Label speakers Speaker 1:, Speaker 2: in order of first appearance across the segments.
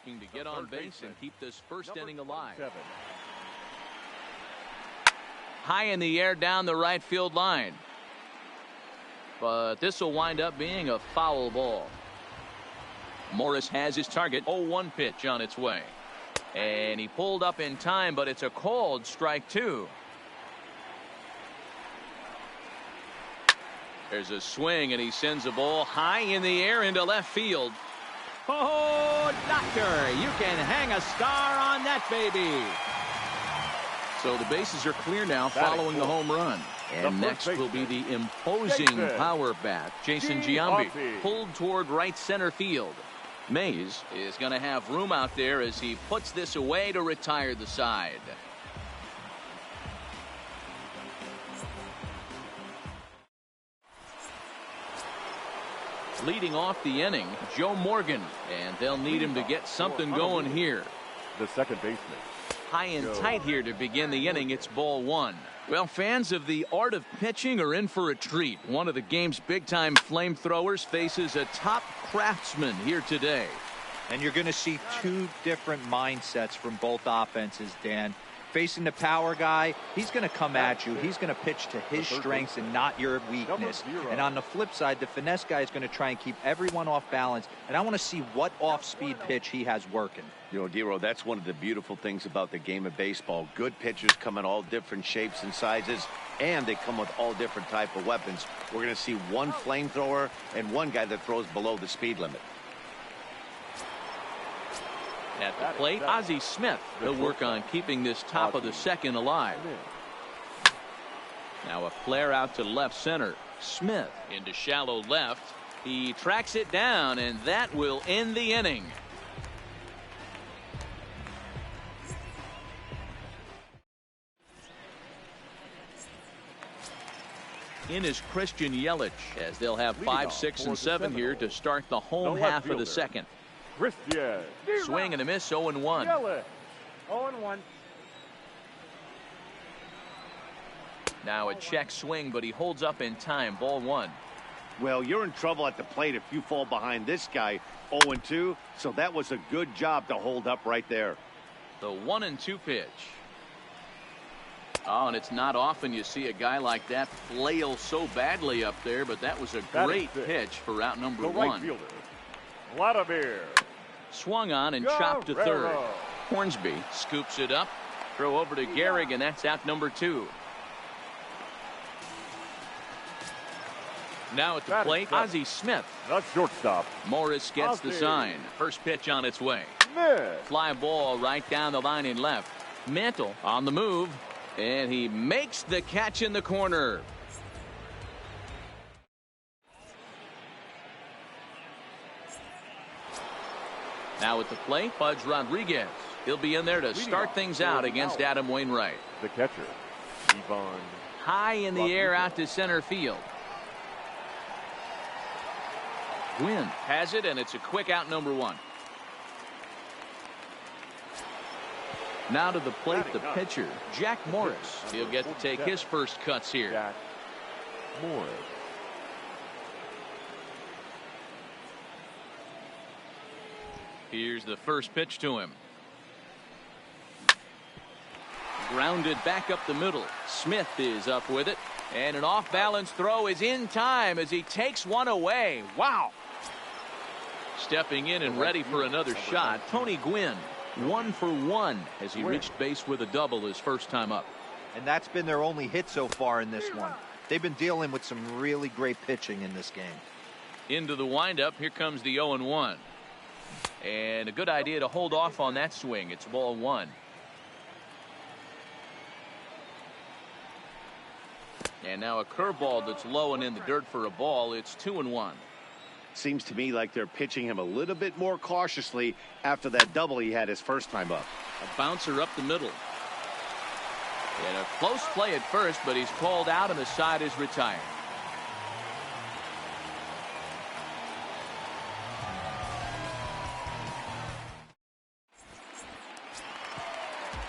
Speaker 1: looking to get on base and keep this first inning alive. High in the air down the right field line. But this will wind up being a foul ball. Morris has his target. 0-1 pitch on its way. And he pulled up in time, but it's a called strike two. There's a swing, and he sends a ball high in the air into left field.
Speaker 2: Oh, doctor, you can hang a star on that baby.
Speaker 1: So the bases are clear now following the home run. And next will be the imposing power bat, Jason Giambi, pulled toward right center field. Mays is going to have room out there as he puts this away to retire the side. Leading off the inning, Joe Morgan, and they'll need him to get something going here.
Speaker 3: The second baseman.
Speaker 1: High and tight here to begin the inning. It's ball one. Well, fans of the art of pitching are in for a treat. One of the game's big-time flamethrowers faces a top craftsman here today.
Speaker 4: And you're going to see two different mindsets from both offenses, Dan. Facing the power guy, he's going to come at you. He's going to pitch to his strengths and not your weakness. And on the flip side, the finesse guy is going to try and keep everyone off balance. And I want to see what off-speed pitch he has working.
Speaker 5: You know, Dero, that's one of the beautiful things about the game of baseball. Good pitchers come in all different shapes and sizes, and they come with all different type of weapons. We're going to see one flamethrower and one guy that throws below the speed limit.
Speaker 1: At the plate, Ozzie Smith. He'll work on keeping this top of the second alive. Now a flare out to left center. Smith into shallow left. He tracks it down, and that will end the inning. In is Christian Yelich, as they'll have 5, 6, and 7 here to start the home half of the second.
Speaker 3: Christian.
Speaker 1: Swing and a miss, 0-1.
Speaker 3: 0-1.
Speaker 1: Now a check swing, but he holds up in time. Ball one.
Speaker 5: Well, you're in trouble at the plate if you fall behind this guy. 0-2. So that was a good job to hold up right there.
Speaker 1: The 1-2 pitch. Oh, and it's not often you see a guy like that flail so badly up there, but that was a great pitch for out number one.
Speaker 3: Right fielder, Vladimir.
Speaker 1: Swung on and chopped to third. Hornsby scoops it up. Throw over to Gehrig, and that's out number 2. Now at the plate, Ozzie Smith.
Speaker 3: Not shortstop.
Speaker 1: Morris gets the sign. First pitch on its way. Fly ball right down the line in left. Mantle on the move, and he makes the catch in the corner. Now at the plate, Pudge Rodriguez. He'll be in there to start things out against Adam Wainwright.
Speaker 3: The catcher, Ivan.
Speaker 1: High in the air out to center field. Gwynn has it, and it's a quick out number 1. Now to the plate, the pitcher, Jack Morris. He'll get to take his first cuts here.
Speaker 3: Jack Morris.
Speaker 1: Here's the first pitch to him. Grounded back up the middle. Smith is up with it. And an off-balance throw is in time as he takes one away. Wow. Stepping in and ready for another shot, Tony Gwynn. 1 for 1 as he reached base with a double his first time up.
Speaker 4: And that's been their only hit so far in this one. They've been dealing with some really great pitching in this game.
Speaker 1: Into the windup. Here comes the 0-1. And a good idea to hold off on that swing. It's ball 1. And now a curveball that's low and in the dirt for a ball. It's 2-1.
Speaker 5: Seems to me like they're pitching him a little bit more cautiously after that double he had his first time up.
Speaker 1: A bouncer up the middle. And a close play at first, but he's called out and the side is retired.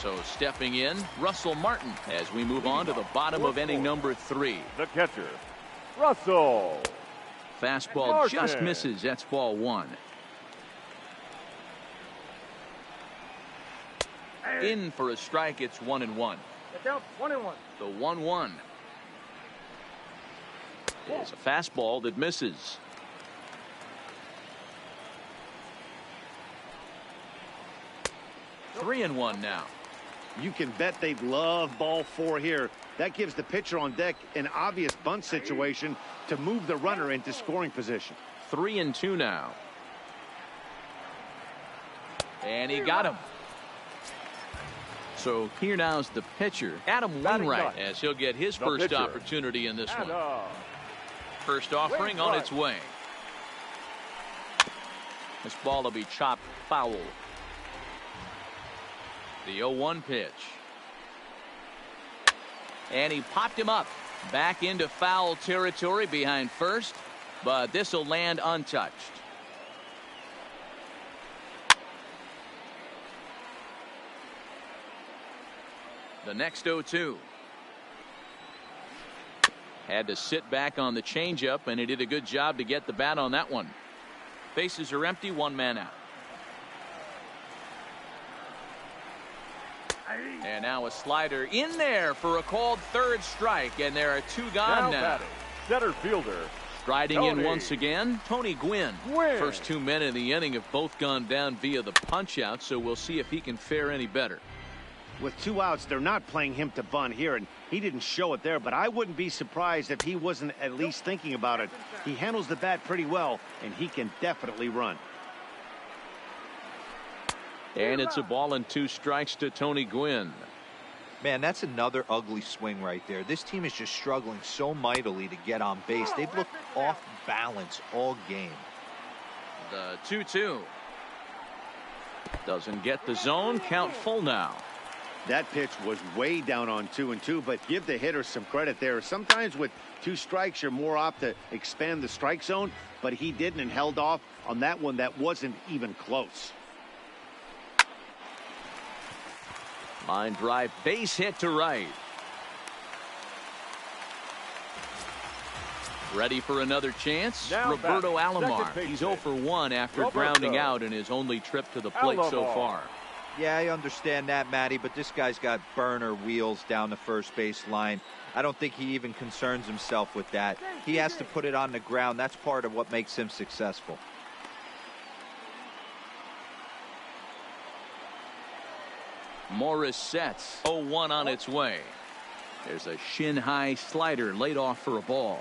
Speaker 1: So stepping in, Russell Martin as we move on to the bottom of inning number 3.
Speaker 3: The catcher, Russell.
Speaker 1: Fastball just misses. That's ball 1. In for a strike. It's 1-1. The 1-1. It's a fastball that misses. 3-1 now.
Speaker 5: You can bet they love ball 4 here. That gives the pitcher on deck an obvious bunt situation to move the runner into scoring position.
Speaker 1: 3-2 now. And he got him. So here now's the pitcher, Adam Wainwright, as he'll get his first opportunity in this one. First offering on its way. This ball will be chopped foul. The 0-1 pitch. And he popped him up back into foul territory behind first, but this will land untouched. The next 0-2. Had to sit back on the changeup, and he did a good job to get the bat on that one. Bases are empty, 1 man out. And now a slider in there for a called third strike, and there are 2 gone now.
Speaker 3: Center fielder.
Speaker 1: Striding in once again, Tony Gwynn. First 2 men in the inning have both gone down via the punch out, so we'll see if he can fare any better.
Speaker 5: With 2 outs, they're not playing him to bunt here, and he didn't show it there, but I wouldn't be surprised if he wasn't at least thinking about it. He handles the bat pretty well, and he can definitely run.
Speaker 1: And it's a ball and 2 strikes to Tony Gwynn.
Speaker 4: Man, that's another ugly swing right there. This team is just struggling so mightily to get on base. They've looked off balance all game.
Speaker 1: The 2-2. Doesn't get the zone. Count full now.
Speaker 5: That pitch was way down on 2-2, but give the hitter some credit there. Sometimes with 2 strikes, you're more apt to expand the strike zone, but he didn't and held off on that one that wasn't even close.
Speaker 1: Line drive, base hit to right. Ready for another chance?
Speaker 3: Now
Speaker 1: Roberto Alomar.
Speaker 3: He's
Speaker 1: He's 0 for 1 after grounding out in his only trip to the plate so far.
Speaker 4: Yeah, I understand that, Matty, but this guy's got burner wheels down the first base line. I don't think he even concerns himself with that. He has to put it on the ground. That's part of what makes him successful.
Speaker 1: Morris sets. 0-1 on its way. There's a shin-high slider laid off for a ball.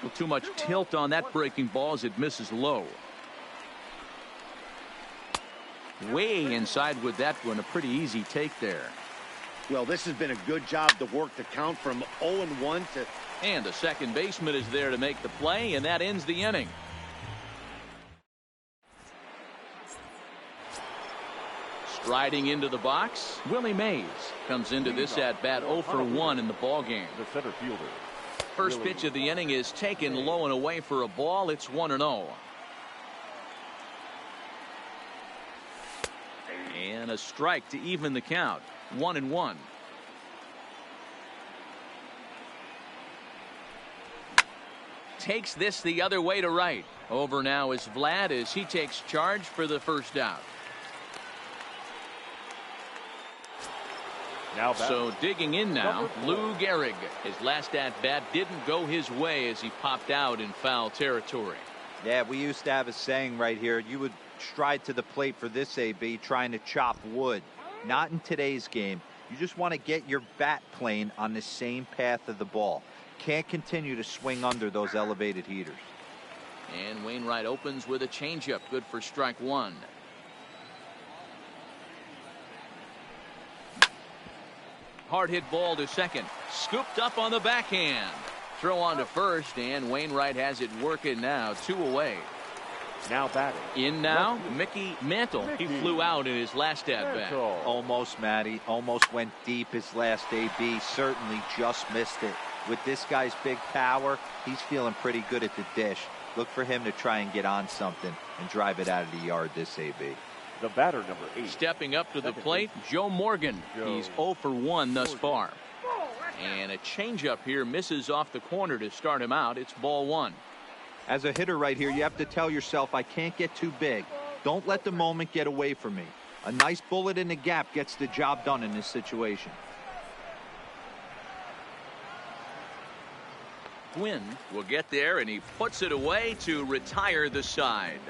Speaker 1: Well, too much tilt on that breaking ball as it misses low. Way inside with that one. A pretty easy take there.
Speaker 5: Well, this has been a good job to work the count from 0-1 to...
Speaker 1: And the second baseman is there to make the play, and that ends the inning. Striding into the box, Willie Mays comes into this at-bat 0 for 1 in the ballgame.
Speaker 3: The center fielder.
Speaker 1: First pitch of the inning is taken low and away for a ball. It's 1-0. And a strike to even the count. 1-1. Takes this the other way to right. Over now is Vlad as he takes charge for the first out. So digging in now, Lou Gehrig. His last at-bat didn't go his way as he popped out in foul territory.
Speaker 4: Yeah, we used to have a saying right here. You would stride to the plate for this AB trying to chop wood. Not in today's game. You just want to get your bat plane on the same path of the ball. Can't continue to swing under those elevated heaters.
Speaker 1: And Wainwright opens with a changeup. Good for strike 1. Hard hit ball to second. Scooped up on the backhand. Throw on to first, and Wainwright has it working now. 2 away.
Speaker 3: Now batting.
Speaker 1: In now, Mickey Mantle. He flew out in his last at-bat.
Speaker 4: Almost, Matty. Almost went deep his last AB. Certainly just missed it. With this guy's big power, he's feeling pretty good at the dish. Look for him to try and get on something and drive it out of the yard this AB.
Speaker 3: The batter, number 8.
Speaker 1: Stepping up to the plate, Joe Morgan. He's 0 for 1 thus far. And a changeup here misses off the corner to start him out. It's ball 1.
Speaker 4: As a hitter right here, you have to tell yourself, I can't get too big. Don't let the moment get away from me. A nice bullet in the gap gets the job done in this situation.
Speaker 1: Quinn will get there, and he puts it away to retire the side.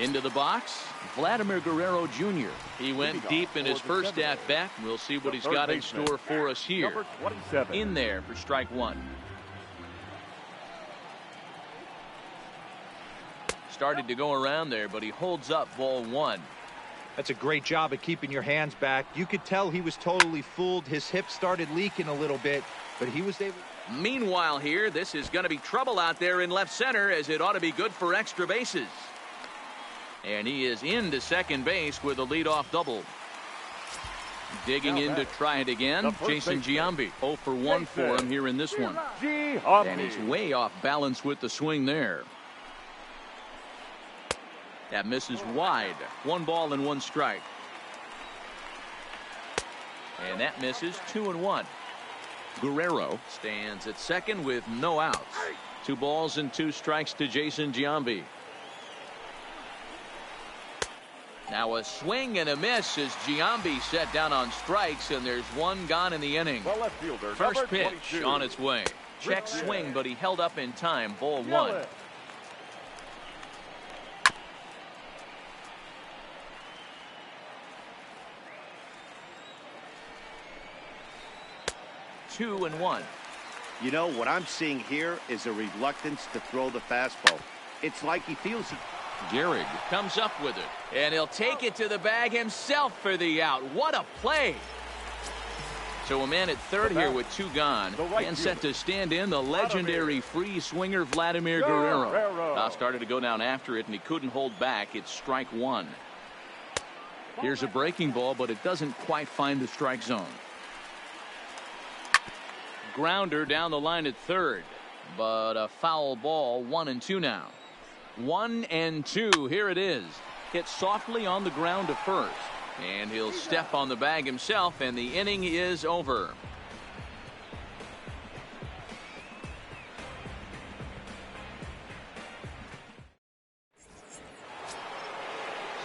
Speaker 1: Into the box, Vladimir Guerrero Jr. He went deep in his first at-bat. We'll see what he's got in store for us here. In there for strike one. Started to go around there, but he holds up ball one.
Speaker 4: That's a great job of keeping your hands back. You could tell he was totally fooled. His hip started leaking a little bit, but he was able.
Speaker 1: Meanwhile here, this is going to be trouble out there in left center, as it ought to be good for extra bases. And he is into second base with a leadoff double. Digging in to try it again, Jason Giambi. 0 for 1 for him here in this one. And he's way off balance with the swing there. That misses wide. 1 ball and 1 strike. And that misses 2-1. Guerrero stands at second with no outs. 2 balls and 2 strikes to Jason Giambi. Now a swing and a miss as Giambi set down on strikes, and there's 1 gone in the inning. First pitch on its way. Check swing, but he held up in time. Ball 1. Two and 1.
Speaker 5: You know, what I'm seeing here is a reluctance to throw the fastball. It's like he feels it.
Speaker 1: Gehrig comes up with it, and he'll take it to the bag himself for the out. What a play! So a man at third here with 2 gone, and set to stand in the legendary free swinger Vladimir Guerrero. Started to go down after it, and he couldn't hold back. It's strike 1. Here's a breaking ball, but it doesn't quite find the strike zone. Grounder down the line at third, but a foul ball. 1 and 2 now. 1 and 2. Here it is. Hit softly on the ground to first, and he'll step on the bag himself, and the inning is over.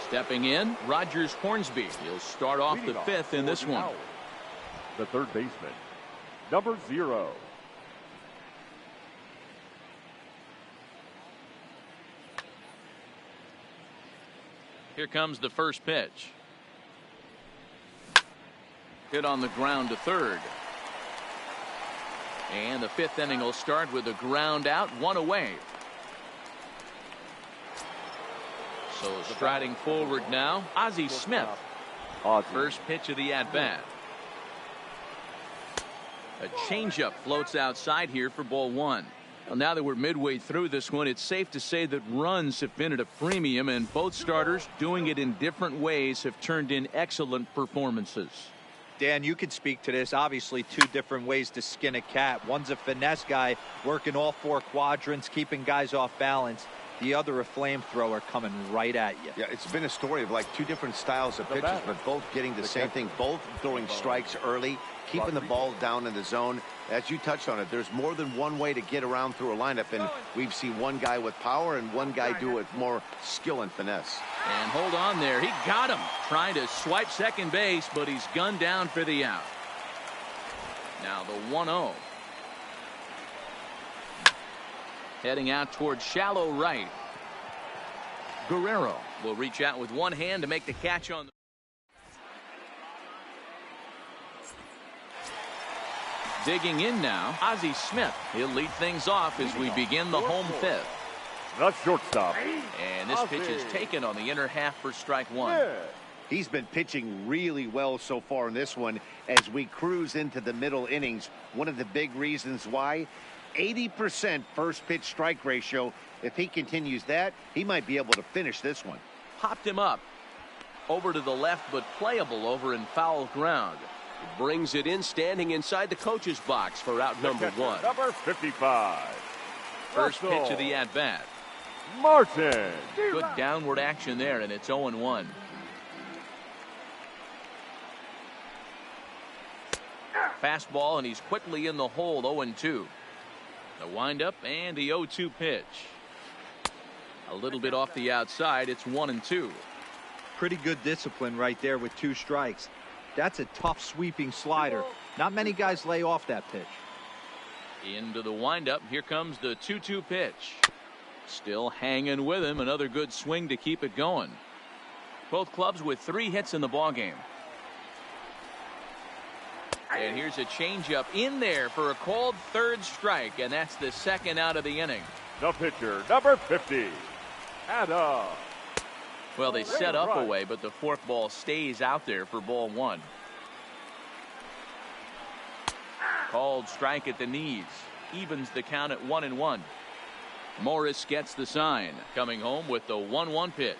Speaker 1: Stepping in, Rogers Hornsby. He'll start off the 5th in this one.
Speaker 3: The third baseman, number 0.
Speaker 1: Here comes the first pitch. Hit on the ground to third. And the 5th inning will start with a ground out, 1 away. So striding forward now, Ozzie Smith. First pitch of the at-bat. A changeup floats outside here for ball 1. Well, now that we're midway through this one, it's safe to say that runs have been at a premium, and both starters, doing it in different ways, have turned in excellent performances.
Speaker 4: Dan, you can speak to this. Obviously, 2 different ways to skin a cat. One's a finesse guy, working all 4 quadrants, keeping guys off balance. The other, a flamethrower coming right at you.
Speaker 5: Yeah, it's been a story of like 2 different styles of pitches, but both getting the same thing, both throwing strikes early, keeping the ball down in the zone. As you touched on it, there's more than one way to get around through a lineup, and we've seen one guy with power and one guy do it with more skill and finesse.
Speaker 1: And hold on there. He got him. Trying to swipe second base, but he's gunned down for the out. Now the 1-0. Heading out towards shallow right. Guerrero will reach out with one hand to make the catch on the. Digging in now, Ozzie Smith. He'll lead things off as we begin the home 5th.
Speaker 3: The shortstop.
Speaker 1: And this pitch is taken on the inner half for strike 1.
Speaker 5: He's been pitching really well so far in this one as we cruise into the middle innings. One of the big reasons why, 80% first pitch strike ratio. If he continues that, he might be able to finish this one.
Speaker 1: Popped him up over to the left, but playable over in foul ground. Brings it in, standing inside the coach's box for out number 1.
Speaker 3: Number 55.
Speaker 1: First pitch of the at-bat.
Speaker 3: Martin.
Speaker 1: Good downward action there, and it's 0-1. Fastball, and he's quickly in the hole. 0-2. The windup and the 0-2 pitch. A little bit off the outside. It's 1-2.
Speaker 4: Pretty good discipline right there with 2 strikes. That's a tough sweeping slider. Not many guys lay off that pitch.
Speaker 1: Into the windup. Here comes the 2-2 pitch. Still hanging with him. Another good swing to keep it going. Both clubs with 3 hits in the ballgame. And here's a changeup in there for a called 3rd strike, and that's the 2nd out of the inning.
Speaker 3: The pitcher, number 50, Adam.
Speaker 1: Well, they set up away, but the 4th ball stays out there for ball 1. Called strike at the knees. Evens the count at 1-1. Morris gets the sign. Coming home with the 1-1 pitch.